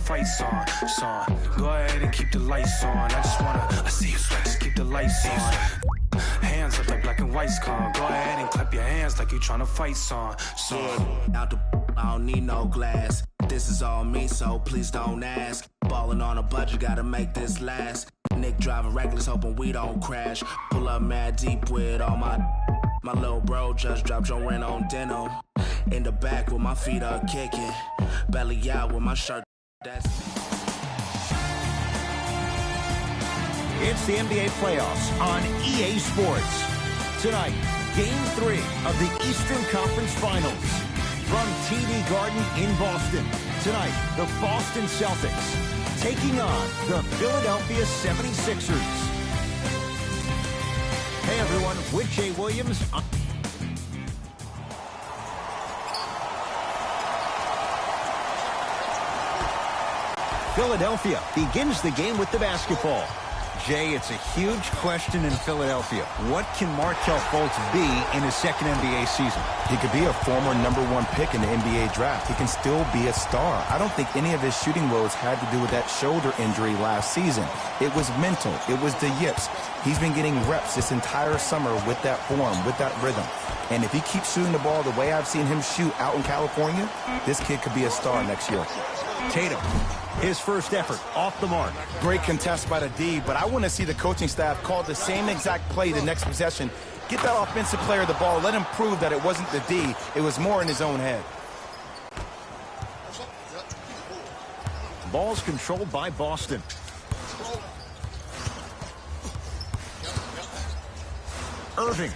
fights on. Son, go ahead and keep the lights on. I see you sweat, just keep the lights on. Hands up like black and white's con. Go ahead and clap your hands like you tryna fight son. Out the I don't need no glass. This is all me, so please don't ask. Ballin' on a budget, gotta make this last. Nick driving reckless, hoping we don't crash. Pull up mad deep with all my little bro just dropped your rent on denim. In the back with my feet up kicking. Belly out with my shirt. That's It's the NBA playoffs on EA Sports. Tonight, Game 3 of the Eastern Conference Finals. From TD Garden in Boston. Tonight, the Boston Celtics taking on the Philadelphia 76ers. Hey everyone, with Jay Williams. Philadelphia begins the game with the basketball. Jay, it's a huge question in Philadelphia. What can Markelle Fultz be in his second NBA season? He could be a former #1 pick in the NBA draft. He can still be a star. I don't think any of his shooting woes had to do with that shoulder injury last season. It was mental. It was the yips. He's been getting reps this entire summer with that form, with that rhythm. And if he keeps shooting the ball the way I've seen him shoot out in California, this kid could be a star next year. Tatum, his first effort, off the mark. Great contest by the D, but I want to see the coaching staff call the same exact play the next possession. Get that offensive player the ball. Let him prove that it wasn't the D. It was more in his own head. Ball's controlled by Boston. Irving.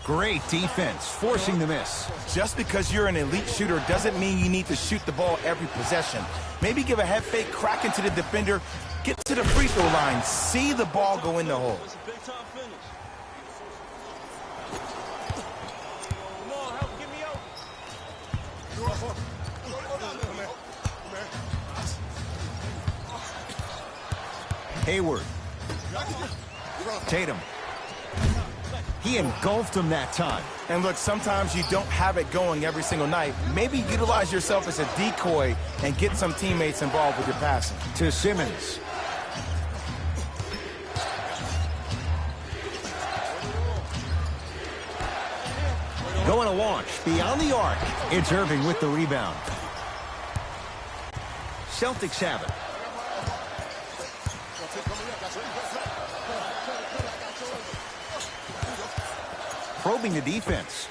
Great defense, forcing the miss. Just because you're an elite shooter doesn't mean you need to shoot the ball every possession. Maybe give a head fake, crack into the defender, get to the free throw line, see the ball go in the hole. Hayward. Tatum. He engulfed him that time. And look, sometimes you don't have it going every single night. Maybe utilize yourself as a decoy and get some teammates involved with your passing. To Simmons. Going to launch beyond the arc. It's Irving with the rebound. Celtics have it. Probing the defense.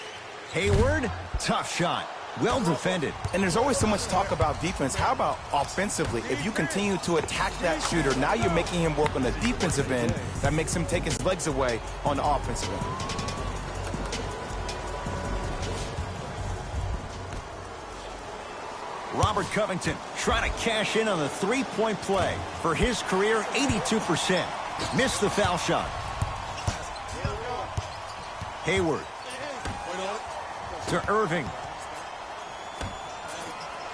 Hayward, tough shot. Well defended. And there's always so much talk about defense. How about offensively? If you continue to attack that shooter, now you're making him work on the defensive end. That makes him take his legs away on the offensive end. Robert Covington trying to cash in on the three-point play. For his career, 82%. Missed the foul shot. Hayward. To Irving.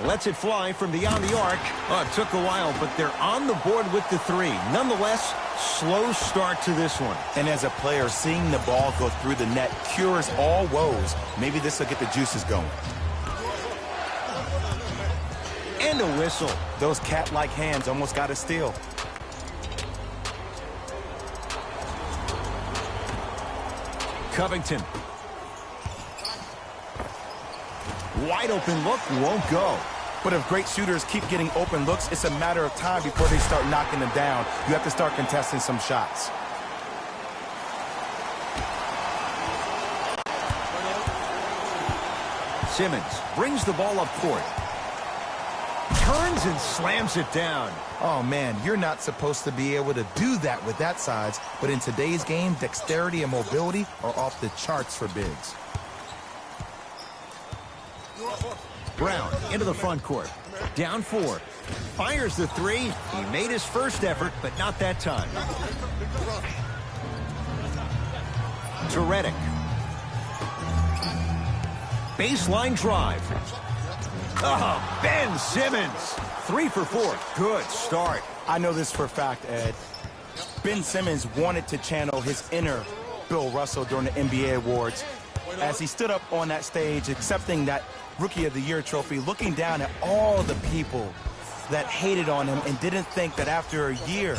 Lets it fly from beyond the arc. Oh, it took a while, but they're on the board with the three. Nonetheless, slow start to this one. And as a player, seeing the ball go through the net cures all woes. Maybe this will get the juices going. And a whistle. Those cat-like hands almost got a steal. Covington. Wide open look, won't go. But if great shooters keep getting open looks, it's a matter of time before they start knocking them down. You have to start contesting some shots. Simmons brings the ball up court. Turns and slams it down. Oh, man, you're not supposed to be able to do that with that size. But in today's game, dexterity and mobility are off the charts for bigs. Brown into the front court. Down 4. Fires the three. He made his first effort, but not that time. To Redick. Baseline drive. Oh, Ben Simmons. 3 for 4. Good start. I know this for a fact, Ed. Ben Simmons wanted to channel his inner Bill Russell during the NBA awards as he stood up on that stage accepting that Rookie of the Year trophy, looking down at all the people that hated on him and didn't think that after a year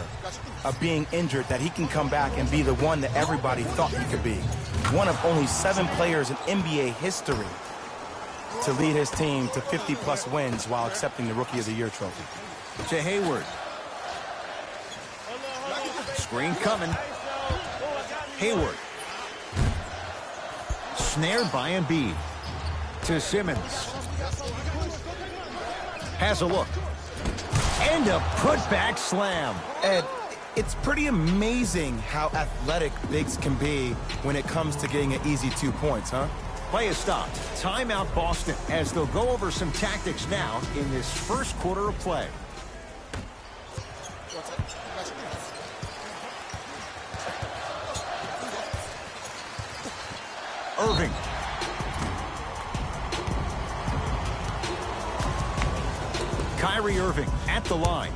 of being injured that he can come back and be the one that everybody thought he could be. One of only 7 players in NBA history to lead his team to 50-plus wins while accepting the Rookie of the Year trophy. To Hayward. Screen coming. Hayward. Snared by Embiid. To Simmons. Has a look. And a putback slam. Ed, it's pretty amazing how athletic bigs can be when it comes to getting an easy 2 points, huh? Play is stopped. Timeout Boston as they'll go over some tactics now in this first quarter of play. Irving. Kyrie Irving at the line.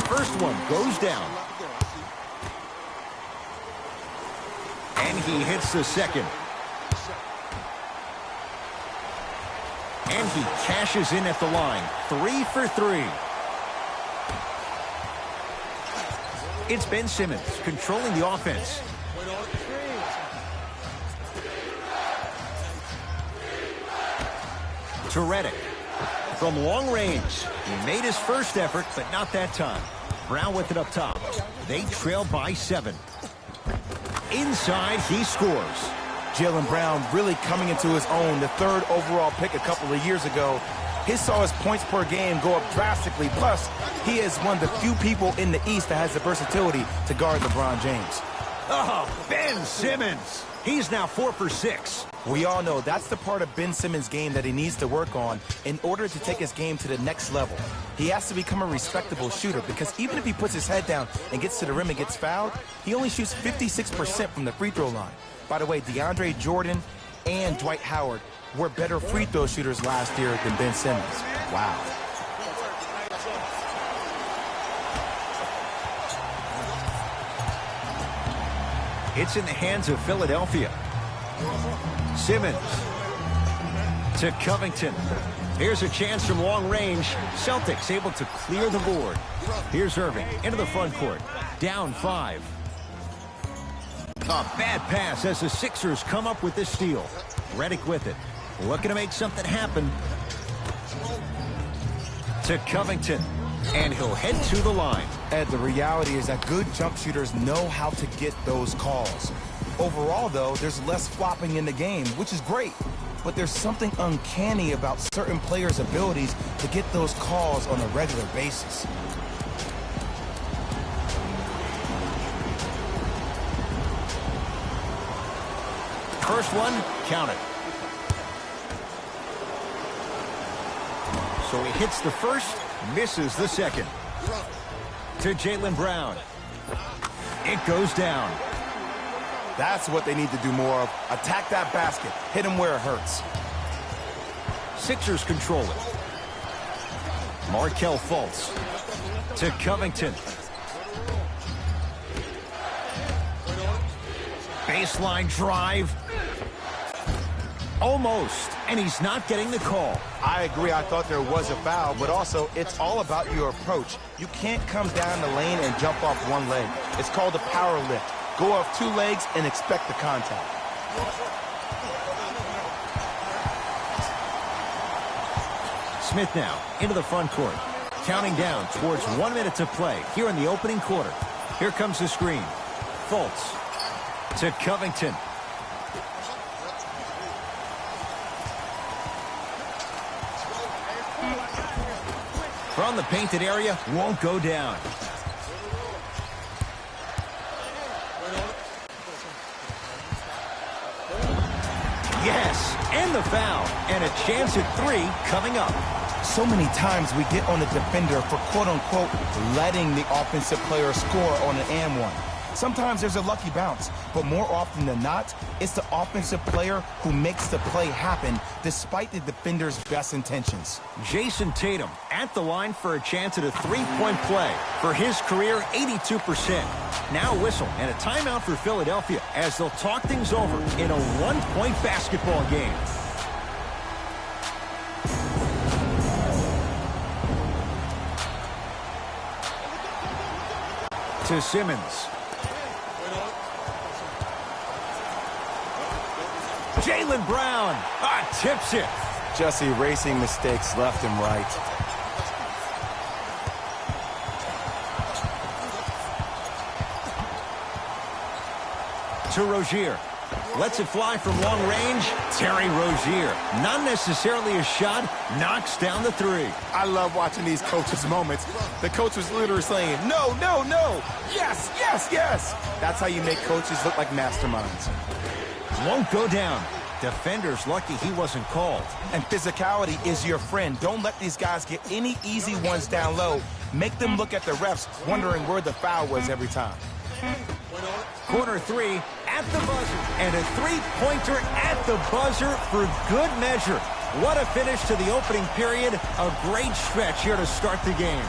First one goes down. And he hits the second. And he cashes in at the line. 3 for 3. It's Ben Simmons controlling the offense. To Redick. From long range. He made his first effort, but not that time. Brown with it up top. They trail by 7. Inside, he scores. Jaylen Brown really coming into his own. The 3rd overall pick a couple of years ago. He saw his points per game go up drastically. Plus, he is one of the few people in the East that has the versatility to guard LeBron James. Oh, Ben Simmons. He's now 4 for 6. We all know that's the part of Ben Simmons' game that he needs to work on in order to take his game to the next level. He has to become a respectable shooter because even if he puts his head down and gets to the rim and gets fouled, he only shoots 56% from the free throw line. By the way, DeAndre Jordan and Dwight Howard were better free throw shooters last year than Ben Simmons. Wow. It's in the hands of Philadelphia. Simmons to Covington. Here's a chance from long range. Celtics able to clear the board. Here's Irving into the front court. Down 5. A bad pass as the Sixers come up with this steal. Redick with it. Looking to make something happen. To Covington. And he'll head to the line. Ed, the reality is that good jump shooters know how to get those calls. Overall, though, there's less flopping in the game, which is great. But there's something uncanny about certain players' abilities to get those calls on a regular basis. First one, count it. So he hits the first, misses the second. To Jaylen Brown. It goes down. That's what they need to do more of. Attack that basket. Hit him where it hurts. Sixers control it. Markelle Fultz. To Covington. Baseline drive. Almost. And he's not getting the call. I agree. I thought there was a foul, but also it's all about your approach. You can't come down the lane and jump off one leg. It's called a power lift. Go off 2 legs and expect the contact. Smith now into the front court. Counting down towards 1 minute to play here in the opening quarter. Here comes the screen. Fultz to Covington. From the painted area, won't go down. Yes, and the foul. And a chance at 3 coming up. So many times we get on the defender for quote-unquote letting the offensive player score on an and one. Sometimes there's a lucky bounce, but more often than not, it's the offensive player who makes the play happen despite the defender's best intentions. Jason Tatum at the line for a chance at a three-point play. For his career, 82%. Now a whistle and a timeout for Philadelphia as they'll talk things over in a one-point basketball game. To Simmons. Jaylen Brown tips it. Just erasing mistakes left and right. To Rozier. Lets it fly from long range. Terry Rozier. Not necessarily a shot. Knocks down the three. I love watching these coaches' moments. The coach was literally saying, no, no, no. Yes, yes, yes. That's how you make coaches look like masterminds. Won't go down. Defender's lucky he wasn't called. And physicality is your friend. Don't let these guys get any easy ones down low. Make them look at the refs, wondering where the foul was every time. Corner three at the buzzer. And a three-pointer at the buzzer for good measure. What a finish to the opening period. A great stretch here to start the game.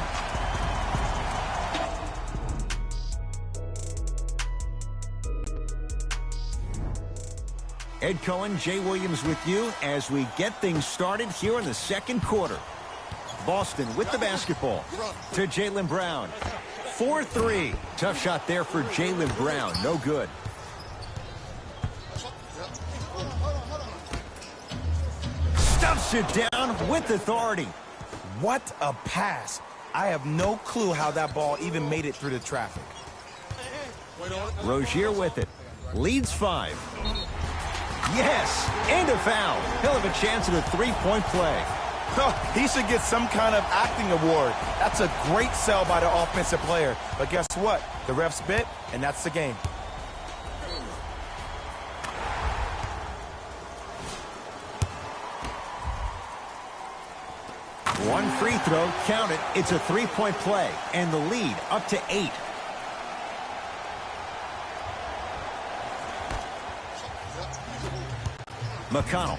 Ed Cohen, Jay Williams with you as we get things started here in the second quarter. Boston with the basketball to Jaylen Brown. 4-3. Tough shot there for Jaylen Brown. No good. Stuffs it down with authority. What a pass. I have no clue how that ball even made it through the traffic. Rozier with it. Leads 5. Yes, and a foul. He'll have a chance at a three-point play. Oh, he should get some kind of acting award. That's a great sell by the offensive player. But guess what? The refs bit, and that's the game. One free throw, count it. It's a three-point play, and the lead up to 8. McConnell.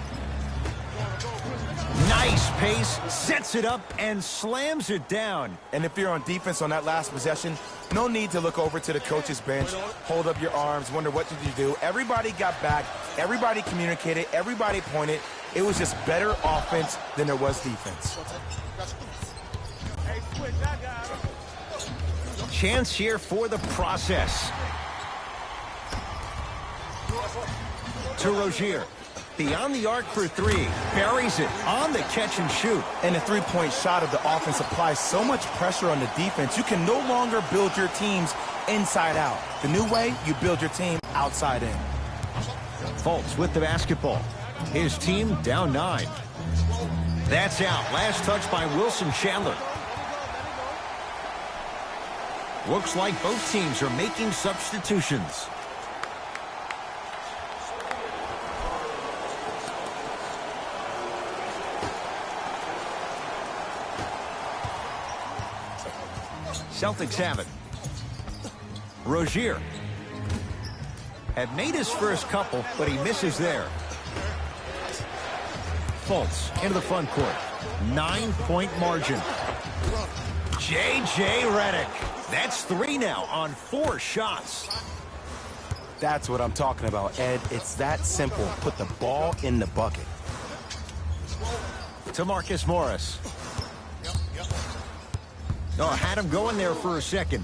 Nice pace, sets it up, and slams it down. And if you're on defense on that last possession, no need to look over to the coach's bench, hold up your arms, wonder what did you do. Everybody got back, everybody communicated, everybody pointed. It was just better offense than there was defense. Chance here for the process. To Rozier. Beyond the arc for 3. Buries it on the catch and shoot. And the three-point shot of the offense applies so much pressure on the defense, you can no longer build your teams inside out. The new way, you build your team outside in. Fultz with the basketball. His team down 9. That's out. Last touch by Wilson Chandler. Looks like both teams are making substitutions. Celtics have it. Rozier had made his first couple, but he misses there. Fultz into the front court. 9-point margin. J.J. Redick. That's 3 now on 4 shots. That's what I'm talking about, Ed. It's that simple. Put the ball in the bucket. To Marcus Morris. Oh, had him going there for a second.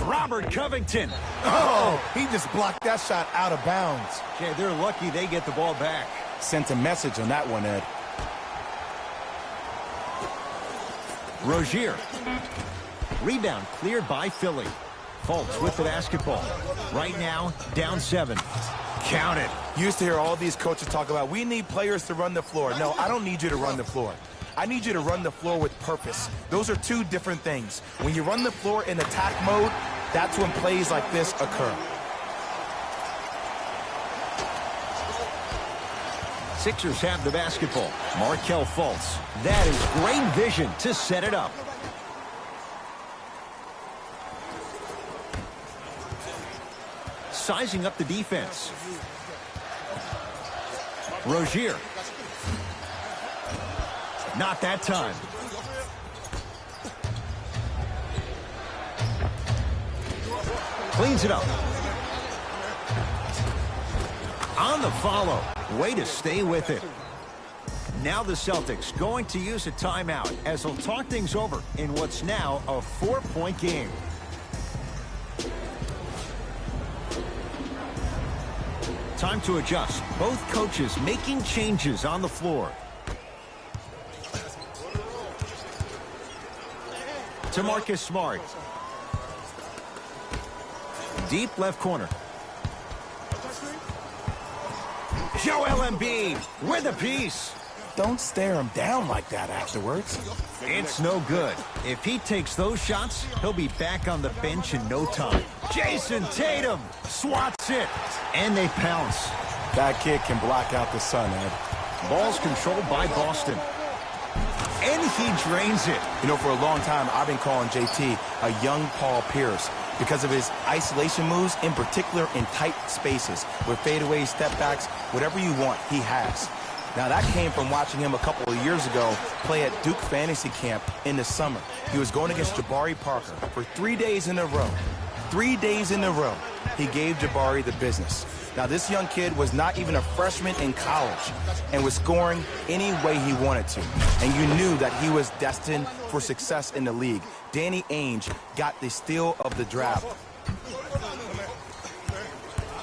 Robert Covington. Oh, he just blocked that shot out of bounds. Okay, they're lucky they get the ball back. Sent a message on that one, Ed. Rozier. Rebound cleared by Philly. Fultz with the basketball. Right now, down 7. Count it. Used to hear all these coaches talk about, we need players to run the floor. No, I don't need you to run the floor. I need you to run the floor with purpose. Those are 2 different things. When you run the floor in attack mode, that's when plays like this occur. Sixers have the basketball. Markelle Fultz. That is great vision to set it up. sizing up the defense. Rozier. Not that time. Cleans it up. On the follow. Way to stay with it. Now the Celtics going to use a timeout as they'll talk things over in what's now a 4-point game. Time to adjust. Both coaches making changes on the floor. To Marcus Smart. Deep left corner. Joel Embiid with a piece. Don't stare him down like that afterwards. It's no good. If he takes those shots, he'll be back on the bench in no time. Jason Tatum swats it, and they pounce. That kid can block out the sun, Ed. Ball's controlled by Boston. And he drains it. You know, for a long time, I've been calling JT a young Paul Pierce because of his isolation moves, in particular in tight spaces, with fadeaways, step backs, whatever you want, he has. Now, that came from watching him a couple of years ago play at Duke Fantasy Camp in the summer. He was going against Jabari Parker for 3 days in a row. 3 days in a row, he gave Jabari the business. Now, this young kid was not even a freshman in college and was scoring any way he wanted to. And you knew that he was destined for success in the league. Danny Ainge got the steal of the draft.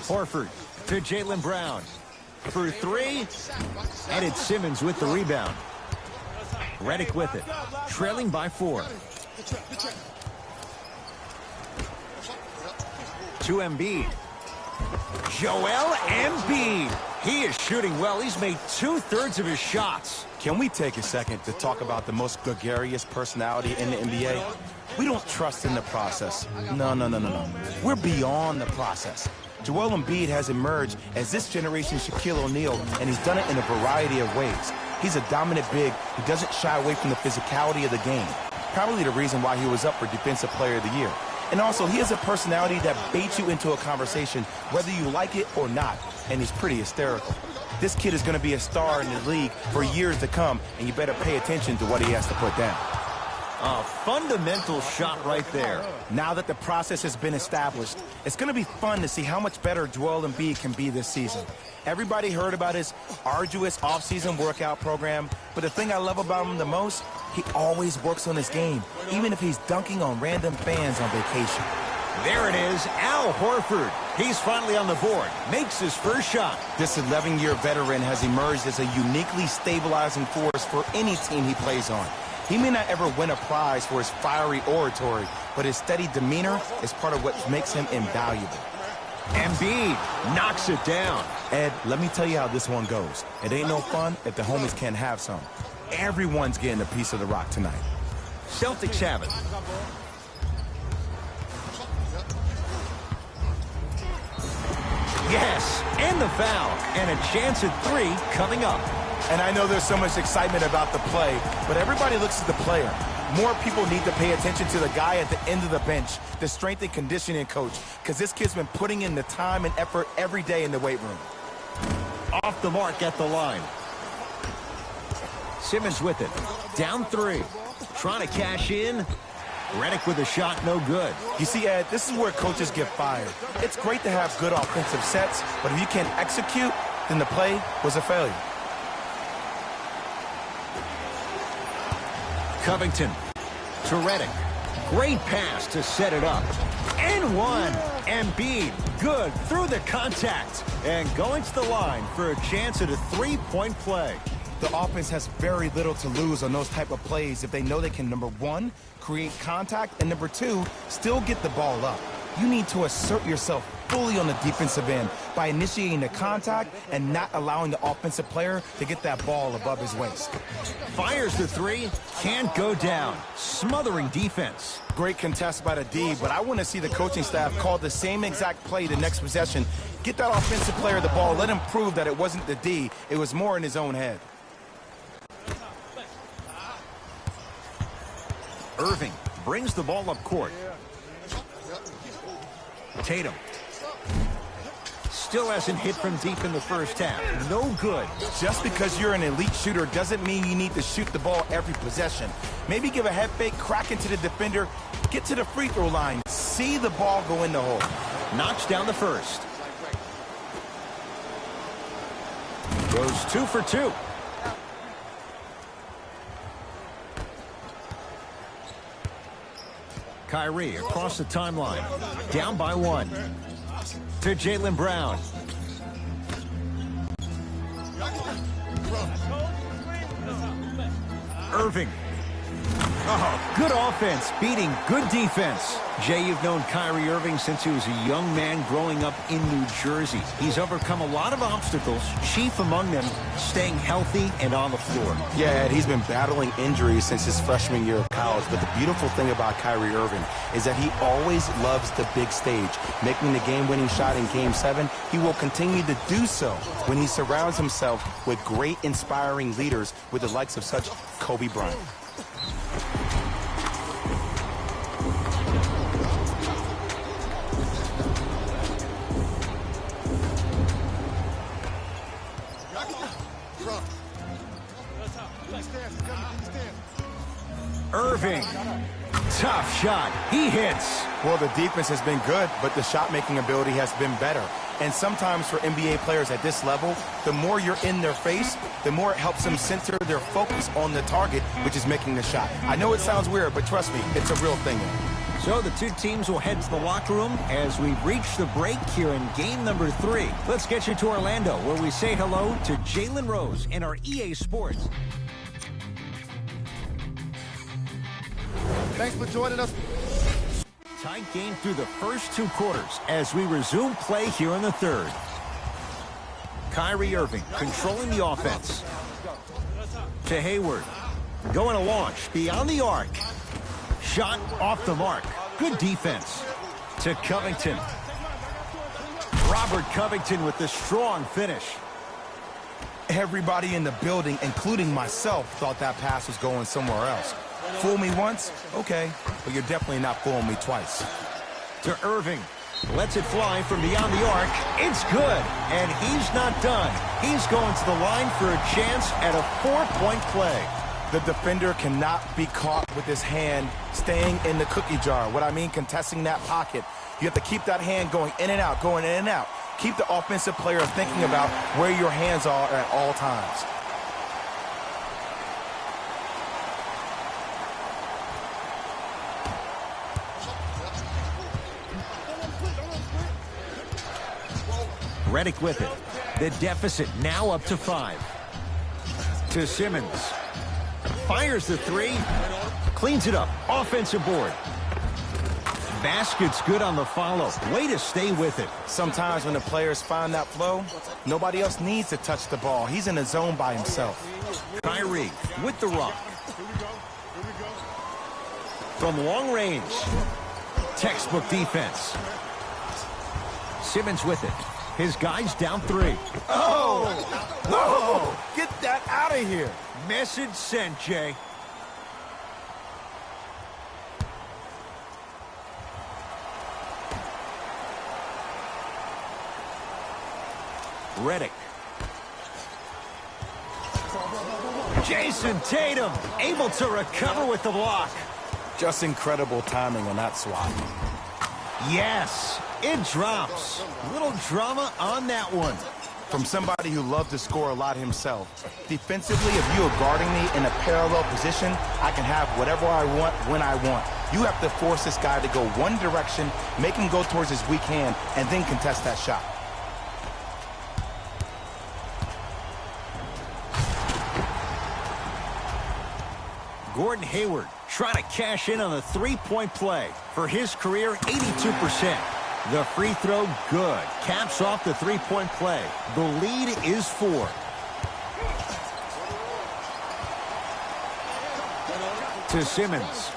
Horford to Jaylen Brown. For 3, and it's Simmons with the rebound. Redick with it, trailing by 4. To Embiid. Joel Embiid. He is shooting well. He's made 2/3 of his shots. Can we take a second to talk about the most gregarious personality in the NBA? We don't trust in the process. No. We're beyond the process. Joel Embiid has emerged as this generation's Shaquille O'Neal, and he's done it in a variety of ways. He's a dominant big who doesn't shy away from the physicality of the game. Probably the reason why he was up for Defensive Player of the Year. And also, he has a personality that baits you into a conversation, whether you like it or not, and he's pretty hysterical. This kid is going to be a star in the league for years to come, and you better pay attention to what he has to put down. A fundamental shot right there. Now that the process has been established, it's going to be fun to see how much better Joel Embiid can be this season. Everybody heard about his arduous offseason workout program, but the thing I love about him the most, he always works on his game, even if he's dunking on random fans on vacation. There it is, Al Horford. He's finally on the board, makes his first shot. This 11-year veteran has emerged as a uniquely stabilizing force for any team he plays on. He may not ever win a prize for his fiery oratory, but his steady demeanor is part of what makes him invaluable. Embiid knocks it down. Ed, let me tell you how this one goes. It ain't no fun if the homies can't have some. Everyone's getting a piece of the rock tonight. Celtics have it. Yes, and the foul, and a chance at 3 coming up. And I know there's so much excitement about the play, but everybody looks at the player. More people need to pay attention to the guy at the end of the bench, the strength and conditioning coach, because this kid's been putting in the time and effort every day in the weight room. Off the mark at the line. Simmons with it. Down 3. Trying to cash in. Redick with a shot, no good. You see, Ed, this is where coaches get fired. It's great to have good offensive sets, but if you can't execute, then the play was a failure. Covington to Redick. Great pass to set it up. And 1. Embiid, good through the contact. And going to the line for a chance at a 3-point play. The offense has very little to lose on those type of plays if they know they can, number 1, create contact, and number 2, still get the ball up. You need to assert yourself fully on the defensive end by initiating the contact and not allowing the offensive player to get that ball above his waist. Fires the 3, can't go down. Smothering defense. Great contest by the D, but I want to see the coaching staff call the same exact play the next possession. Get that offensive player the ball. Let him prove that it wasn't the D. It was more in his own head. Irving brings the ball up court. Tatum. still hasn't hit from deep in the first half. No good. Just because you're an elite shooter doesn't mean you need to shoot the ball every possession. Maybe give a head fake, crack into the defender, get to the free throw line, see the ball go in the hole. Knocks down the first. Goes 2 for 2. Kyrie across the timeline. Down by 1. To Jaylen Brown. Irving. Oh, good offense beating good defense. Jay, you've known Kyrie Irving since he was a young man growing up in New Jersey. He's overcome a lot of obstacles, chief among them staying healthy and on the floor. Yeah, he's been battling injuries since his freshman year of college, but the beautiful thing about Kyrie Irving is that he always loves the big stage. Making the game-winning shot in Game 7, he will continue to do so when he surrounds himself with great, inspiring leaders with the likes of such Kobe Bryant. Irving. Tough shot. He hits. Well, the defense has been good, but the shot-making ability has been better. And sometimes for NBA players at this level, the more you're in their face, the more it helps them center their focus on the target, which is making the shot. I know it sounds weird, but trust me, it's a real thing. So the two teams will head to the locker room as we reach the break here in game number 3. Let's get you to Orlando, where we say hello to Jalen Rose in our EA Sports. Thanks for joining us. Tight game through the first 2 quarters as we resume play here in the third. Kyrie Irving controlling the offense. To Hayward. Going to launch beyond the arc. Shot off the mark. Good defense. To Covington. Robert Covington with the strong finish. Everybody in the building, including myself, thought that pass was going somewhere else. Fool me once? Okay. But you're definitely not fooling me twice. To Irving. Lets it fly from beyond the arc. It's good. And he's not done. He's going to the line for a chance at a 4-point play. The defender cannot be caught with his hand staying in the cookie jar. What I mean, contesting that pocket. You have to keep that hand going in and out, going in and out. Keep the offensive player thinking about where your hands are at all times. Redick with it. The deficit now up to 5. To Simmons. Fires the 3. Cleans it up. Offensive board. Basket's good on the follow. Way to stay with it. Sometimes when the players find that flow, nobody else needs to touch the ball. He's in the zone by himself. Kyrie with the rock. From long range. Textbook defense. Simmons with it. His guys down 3. Oh! Whoa! Get that out of here. Message sent, Jay. Redick. Jason Tatum able to recover with the block. Just incredible timing on that swat. Yes, it drops. Little drama on that one. From somebody who loved to score a lot himself. Defensively, if you are guarding me in a parallel position, I can have whatever I want when I want. You have to force this guy to go one direction, make him go towards his weak hand, and then contest that shot. Gordon Hayward trying to cash in on the 3-point play. For his career, 82%. The free throw, good. Caps off the 3-point play. The lead is 4. To Simmons.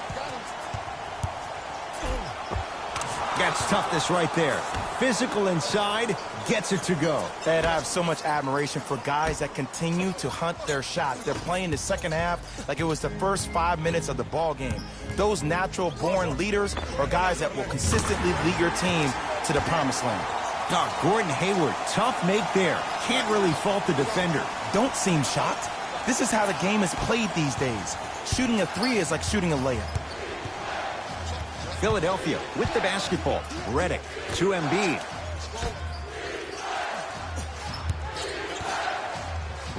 Gets toughness right there. Physical inside, gets it to go. And I have so much admiration for guys that continue to hunt their shot. They're playing the second half like it was the first 5 minutes of the ball game. Those natural-born leaders are guys that will consistently lead your team to the promised land. Oh, Gordon Hayward, tough make there. Can't really fault the defender. Don't seem shocked. This is how the game is played these days. Shooting a three is like shooting a layup. Philadelphia with the basketball. Redick to Embiid.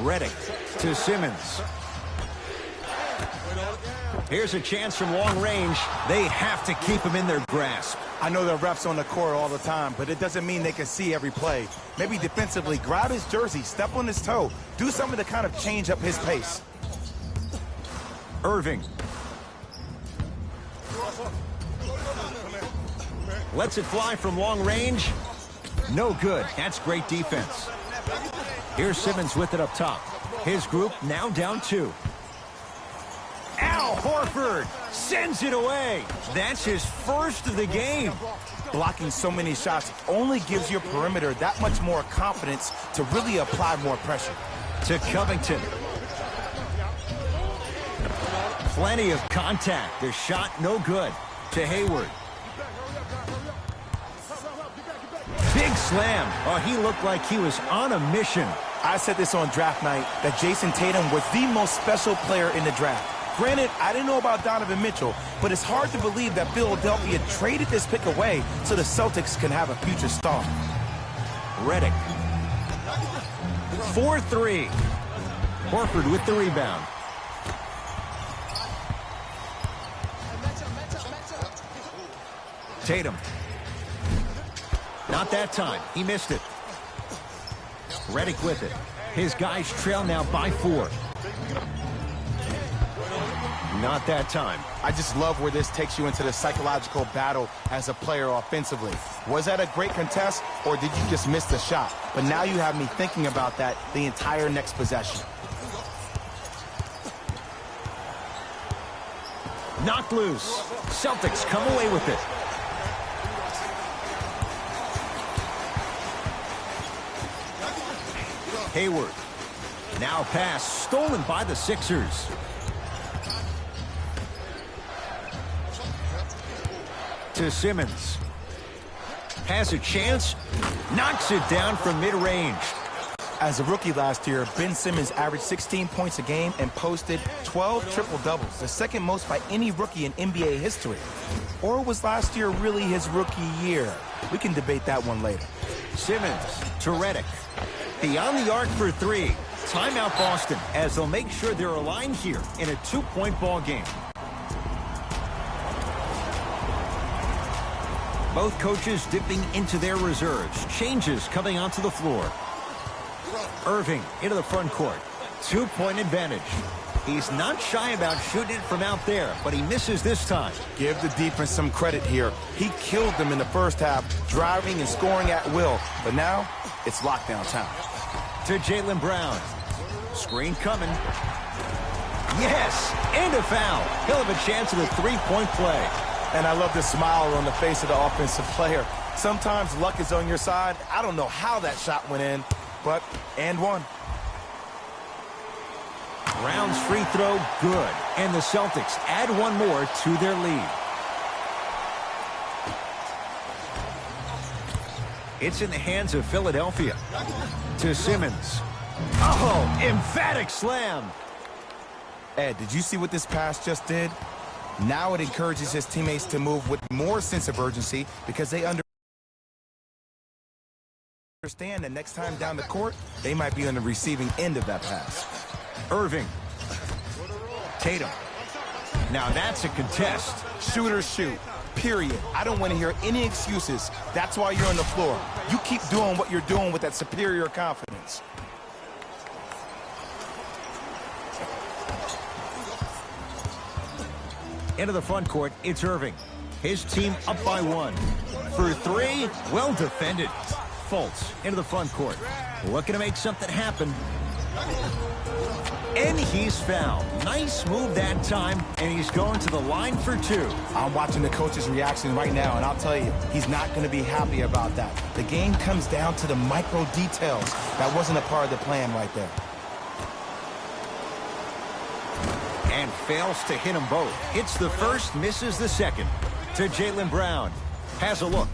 Redick to Simmons. Here's a chance from long range. They have to keep him in their grasp. I know the refs on the court all the time, but it doesn't mean they can see every play. Maybe defensively, grab his jersey, step on his toe, do something to kind of change up his pace. Irving. Lets it fly from long range. No good. That's great defense. Here's Simmons with it up top. His group now down 2. Al Horford sends it away. That's his first of the game. Blocking so many shots only gives your perimeter that much more confidence to really apply more pressure. To Covington. Plenty of contact. The shot no good. To Hayward. Big slam. Oh, he looked like he was on a mission. I said this on draft night, that Jason Tatum was the most special player in the draft. Granted, I didn't know about Donovan Mitchell, but it's hard to believe that Philadelphia traded this pick away so the Celtics can have a future star. Redick. 4-3. Horford with the rebound. Tatum. Not that time. He missed it. Redick with it. His guys trail now by 4. Not that time. I just love where this takes you into the psychological battle as a player offensively. Was that a great contest, or did you just miss the shot? But now you have me thinking about that the entire next possession. Knocked loose. Celtics come away with it. Hayward. Now pass stolen by the Sixers. To Simmons. Has a chance. Knocks it down from mid-range. As a rookie last year, Ben Simmons averaged 16 points a game and posted 12 triple-doubles, the second most by any rookie in NBA history. Or was last year really his rookie year? We can debate that one later. Simmons to Redick. Beyond the arc for 3. Timeout Boston, as they'll make sure they're aligned here in a 2-point ball game. Both coaches dipping into their reserves. Changes coming onto the floor. Irving into the front court. 2-point advantage. He's not shy about shooting it from out there, but he misses this time. Give the defense some credit here. He killed them in the first half, driving and scoring at will. But now, it's lockdown time. To Jaylen Brown. Screen coming. Yes! And a foul. He'll have a chance at a 3-point play. And I love the smile on the face of the offensive player. Sometimes luck is on your side. I don't know how that shot went in, but and one. Brown's free throw, good. And the Celtics add one more to their lead. It's in the hands of Philadelphia. To Simmons. Oh, emphatic slam. Ed, did you see what this pass just did? Now it encourages his teammates to move with more sense of urgency because they understand that next time down the court, they might be on the receiving end of that pass. Irving. Tatum. Now that's a contest. Shoot or shoot, period. I don't want to hear any excuses. That's why you're on the floor. You keep doing what you're doing with that superior confidence. Into the front court, it's Irving. His team up by 1. For 3, well defended. Fultz into the front court. Looking to make something happen. And he's fouled. Nice move that time, and he's going to the line for 2. I'm watching the coach's reaction right now, and I'll tell you, he's not going to be happy about that. The game comes down to the micro details. That wasn't a part of the plan right there. And fails to hit them both. Hits the first, misses the second. To Jaylen Brown. Has a look.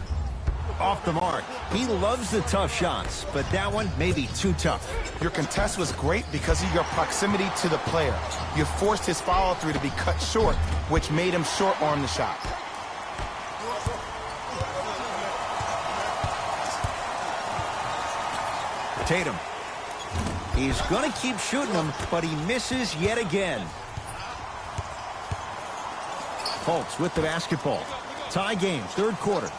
off the mark. He loves the tough shots, but that one may be too tough. Your contest was great because of your proximity to the player. You forced his follow-through to be cut short, which made him short-arm the shot. Tatum. He's going to keep shooting them, but he misses yet again. Fultz with the basketball. Tie game, third quarter.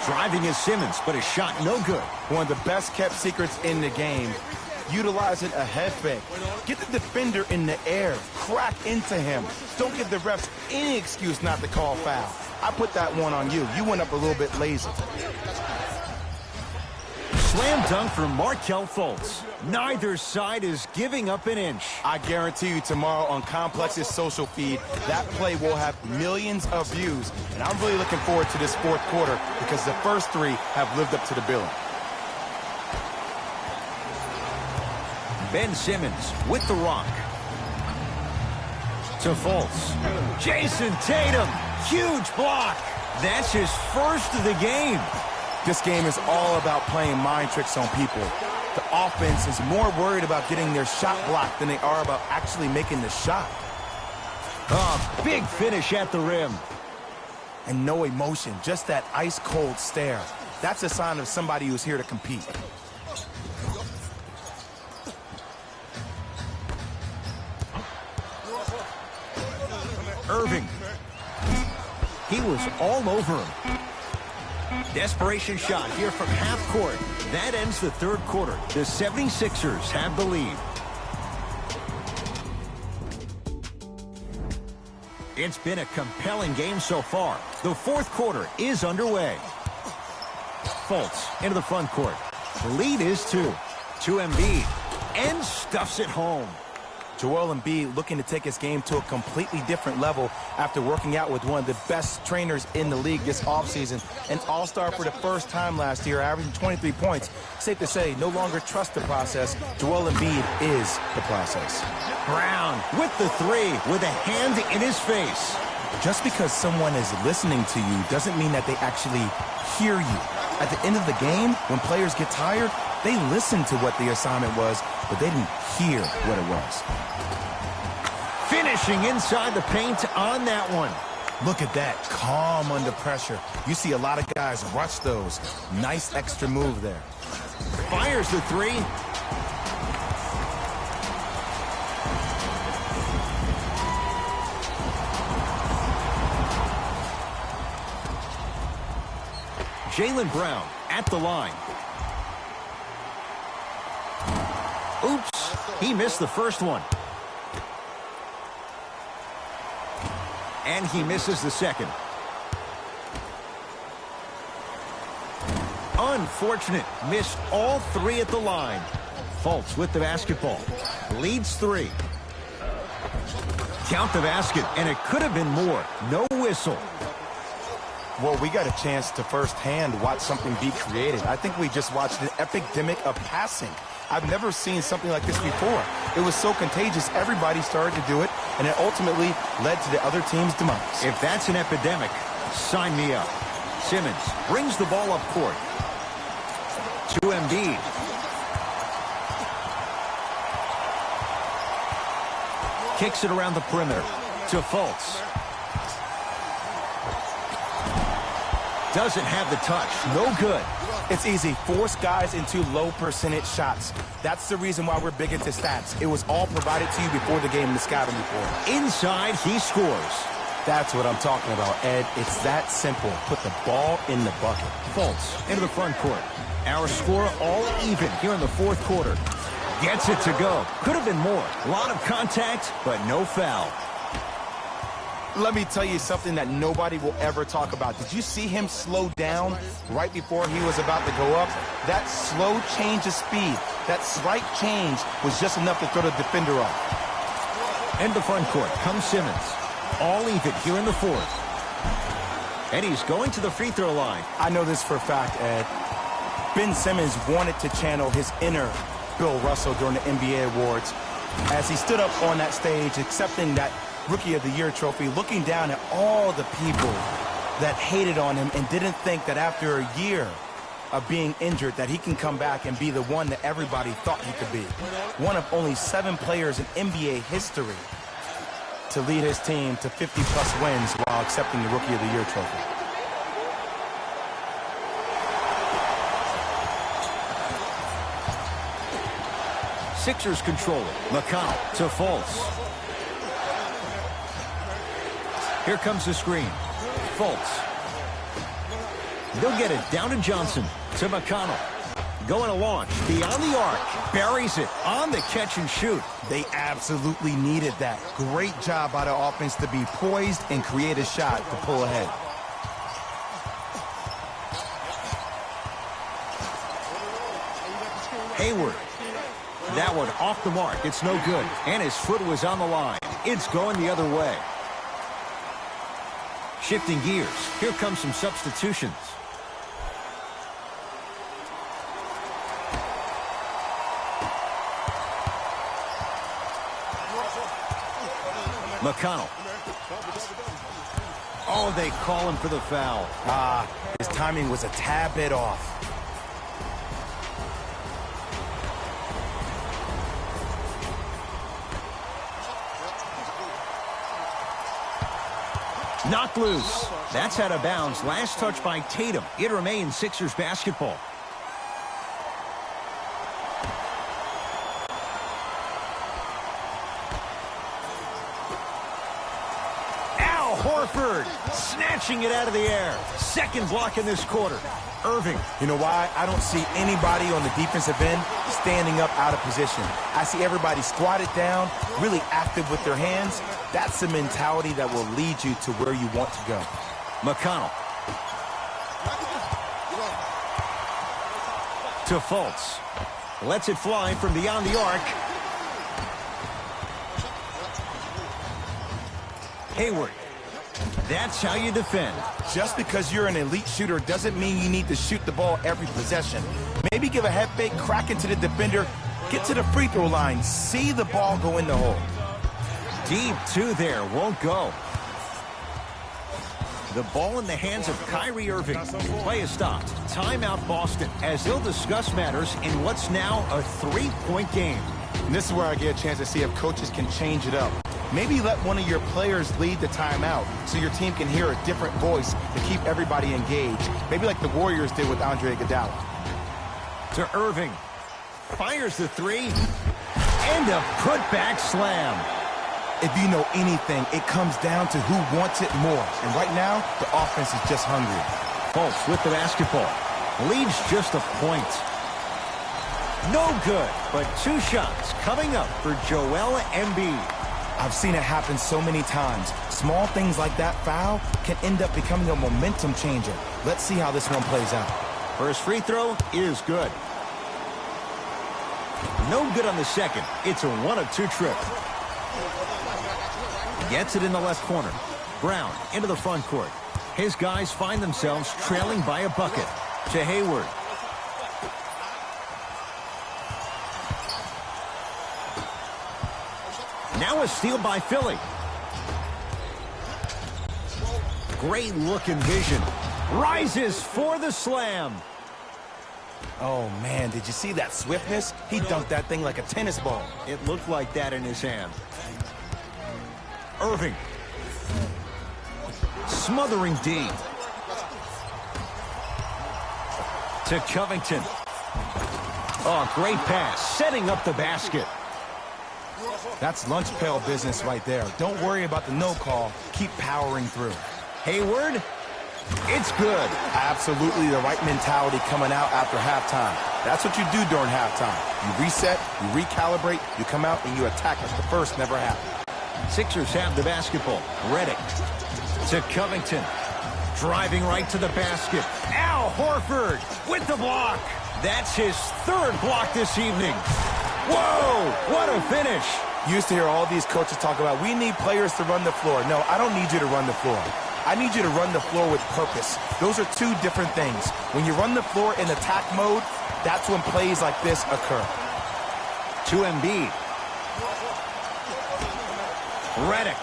Driving is Simmons, but his shot no good. One of the best kept secrets in the game. Utilizing a head fake. Get the defender in the air. Crack into him. Don't give the refs any excuse not to call foul. I put that one on you. You went up a little bit lazy. Slam dunk for Markelle Fultz. Neither side is giving up an inch. I guarantee you tomorrow on Complex's social feed, that play will have millions of views. And I'm really looking forward to this fourth quarter because the first three have lived up to the billing. Ben Simmons with the rock. To Fultz. Jason Tatum. Huge block. That's his first of the game. This game is all about playing mind tricks on people. The offense is more worried about getting their shot blocked than they are about actually making the shot. Oh, big finish at the rim. And no emotion, just that ice-cold stare. That's a sign of somebody who's here to compete. Irving. He was all over him. Desperation shot here from half court. That ends the third quarter. The 76ers have the lead. It's been a compelling game so far. The fourth quarter is underway. Fultz into the front court. The lead is 2. To Embiid. And stuffs it home. Joel Embiid looking to take his game to a completely different level after working out with one of the best trainers in the league this offseason. An all-star for the first time last year, averaging 23 points. Safe to say, no longer trust the process. Joel Embiid is the process. Brown with the three with a hand in his face. Just because someone is listening to you doesn't mean that they actually hear you. At the end of the game, when players get tired, they listen to what the assignment was, but they didn't hear what it was. Finishing inside the paint on that one. Look at that, calm under pressure. You see a lot of guys rush those. Nice extra move there. Fires the three. Jaylen Brown at the line. Oops, he missed the first one. And he misses the second. Unfortunate, missed all three at the line. Fultz with the basketball. Leads 3. Count the basket, and it could have been more. No whistle. Well, we got a chance to firsthand watch something be created. I think we just watched an epidemic of passing. I've never seen something like this before. It was so contagious, everybody started to do it, and it ultimately led to the other team's demise. If that's an epidemic, sign me up. Simmons brings the ball up court. To Embiid. Kicks it around the perimeter. To Fultz. Doesn't have the touch. No good. It's easy. Force guys into low percentage shots. That's the reason why we're big into stats. It was all provided to you before the game in the scouting report. Inside, he scores. That's what I'm talking about, Ed. It's that simple. Put the ball in the bucket. Fultz into the front court. Our score all even here in the fourth quarter. Gets it to go. Could have been more. A lot of contact, but no foul. Let me tell you something that nobody will ever talk about. Did you see him slow down right before he was about to go up? That slow change of speed, that slight change was just enough to throw the defender off. In the front court comes Simmons. All even here in the fourth. And he's going to the free throw line. I know this for a fact, Ed. Ben Simmons wanted to channel his inner Bill Russell during the NBA awards as he stood up on that stage accepting that Rookie of the Year trophy, looking down at all the people that hated on him and didn't think that after a year of being injured that he can come back and be the one that everybody thought he could be. One of only 7 players in NBA history to lead his team to 50-plus wins while accepting the Rookie of the Year trophy. Sixers control it. McConnell to Fultz. Here comes the screen. Fultz. They'll get it down to Johnson. To McConnell. Going to launch. Beyond the arc. Buries it on the catch and shoot. They absolutely needed that. Great job by the offense to be poised and create a shot to pull ahead. Hayward. That one off the mark. It's no good. And his foot was on the line. It's going the other way. Shifting gears. Here comes some substitutions. McConnell. Oh, they call him for the foul. His timing was a tad bit off. Knocked loose. That's out of bounds. Last touch by Tatum. It remains Sixers basketball. Al Horford snatching it out of the air. Second block in this quarter. Irving. You know why? I don't see anybody on the defensive end standing up out of position. I see everybody squatted down, really active with their hands. That's the mentality that will lead you to where you want to go. McConnell. To Fultz. Lets it fly from beyond the arc. Hayward. That's how you defend. Just because you're an elite shooter doesn't mean you need to shoot the ball every possession. Maybe give a head fake, crack into the defender, get to the free throw line, see the ball go in the hole. Deep two there, won't go. The ball in the hands of Kyrie Irving. Play is stopped. Timeout Boston as they'll discuss matters in what's now a 3-point game. And this is where I get a chance to see if coaches can change it up. Maybe let one of your players lead the timeout so your team can hear a different voice to keep everybody engaged. Maybe like the Warriors did with Andre Iguodala. To Irving. Fires the three. And a putback slam. If you know anything, it comes down to who wants it more. And right now, the offense is just hungry. Fultz with the basketball. Leads just a point. No good, but 2 shots coming up for Joel Embiid. I've seen it happen so many times. Small things like that foul can end up becoming a momentum changer. Let's see how this one plays out. First free throw is good. No good on the second. It's a 1 of 2 trip. Gets it in the left corner. Brown into the front court. His guys find themselves trailing by a bucket. To Hayward. Now a steal by Philly. Great look and vision. Rises for the slam. Oh, man, did you see that swiftness? He dunked that thing like a tennis ball. It looked like that in his hand. Irving. Smothering D. To Covington. Oh, great pass. Setting up the basket. That's lunch pail business right there. Don't worry about the no call. Keep powering through. Hayward. It's good. Absolutely the right mentality coming out after halftime. That's what you do during halftime. You reset, you recalibrate, you come out, and you attack like the first never happened. Sixers have the basketball. Redick to Covington. Driving right to the basket. Al Horford with the block. That's his 3rd block this evening. Whoa, what a finish. You used to hear all these coaches talk about, we need players to run the floor. No, I don't need you to run the floor. I need you to run the floor with purpose. Those are 2 different things. When you run the floor in attack mode, that's when plays like this occur. To Embiid. Redick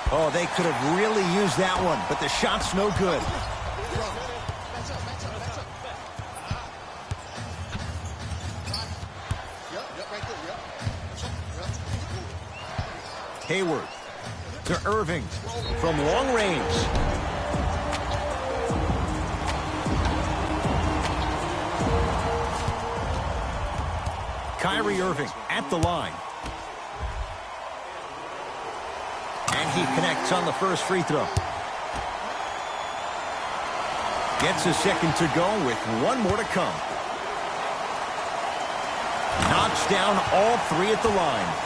Oh, they could have really used that one, but the shot's no good. Hayward to Irving from long range. Kyrie Irving at the line. And he connects on the first free throw. Gets a second to go with one more to come. Knocks down all three at the line.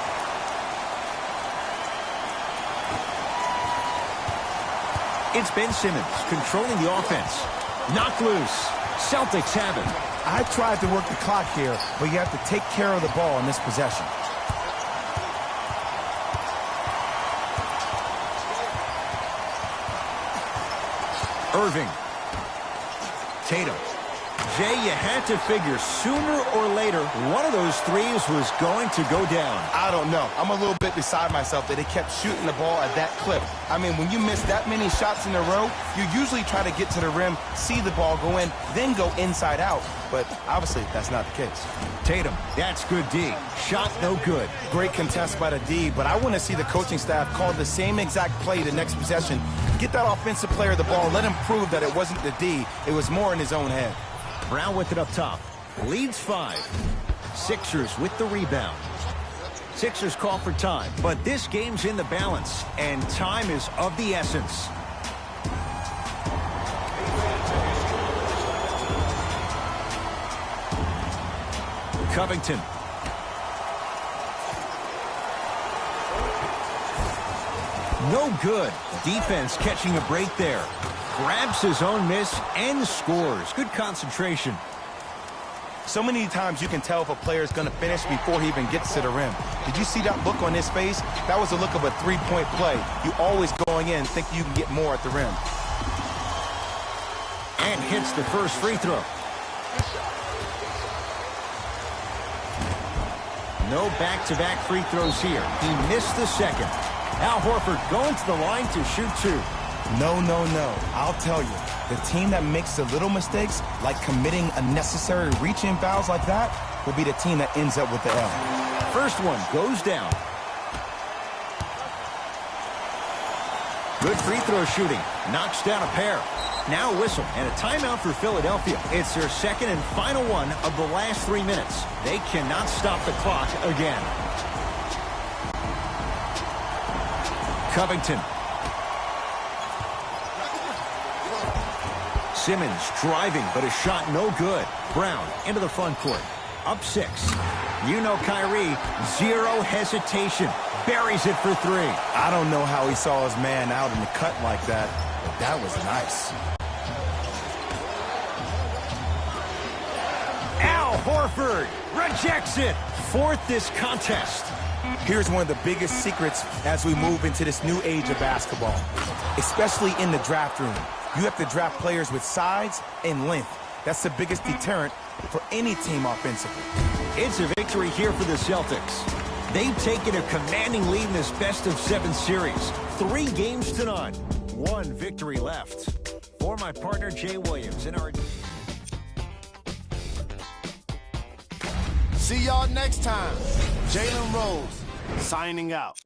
It's Ben Simmons controlling the offense. Knocked loose. Celtics have it. I tried to work the clock here, but you have to take care of the ball in this possession. Irving. Tatum. Jay, you had to figure sooner or later one of those threes was going to go down. I don't know. I'm a little bit beside myself that they kept shooting the ball at that clip. I mean, when you miss that many shots in a row, you usually try to get to the rim, see the ball go in, then go inside out. But obviously, that's not the case. Tatum, that's good D. Shot no good. Great contest by the D, but I want to see the coaching staff call the same exact play the next possession. Get that offensive player the ball. Let him prove that it wasn't the D. It was more in his own head. Brown with it up top. Leads 5. Sixers with the rebound. Sixers call for time, but this game's in the balance, and time is of the essence. Covington. No good. Defense catching a break there. Grabs his own miss and scores. Good concentration. So many times you can tell if a player is going to finish before he even gets to the rim. Did you see that look on his face? That was the look of a three-point play. You always going in think you can get more at the rim. And hits the first free throw. No back-to-back free throws here. He missed the second. Al Horford going to the line to shoot 2. No, no, no. I'll tell you, the team that makes the little mistakes, like committing unnecessary reach-in fouls like that, will be the team that ends up with the L. First one goes down. Good free throw shooting. Knocks down a pair. Now a whistle and a timeout for Philadelphia. It's their second and final one of the last 3 minutes. They cannot stop the clock again. Covington. Simmons driving, but a shot no good. Brown into the front court. Up 6. You know Kyrie, zero hesitation. Buries it for 3. I don't know how he saw his man out in the cut like that, but that was nice. Al Horford rejects it. 4th this contest. Here's one of the biggest secrets as we move into this new age of basketball, especially in the draft room. You have to draft players with size and length. That's the biggest deterrent for any team offensively. It's a victory here for the Celtics. They've taken a commanding lead in this best-of-7 series. 3 games to none. 1 victory left. For my partner, Jay Williams, in our... See y'all next time. Jalen Rose, signing out.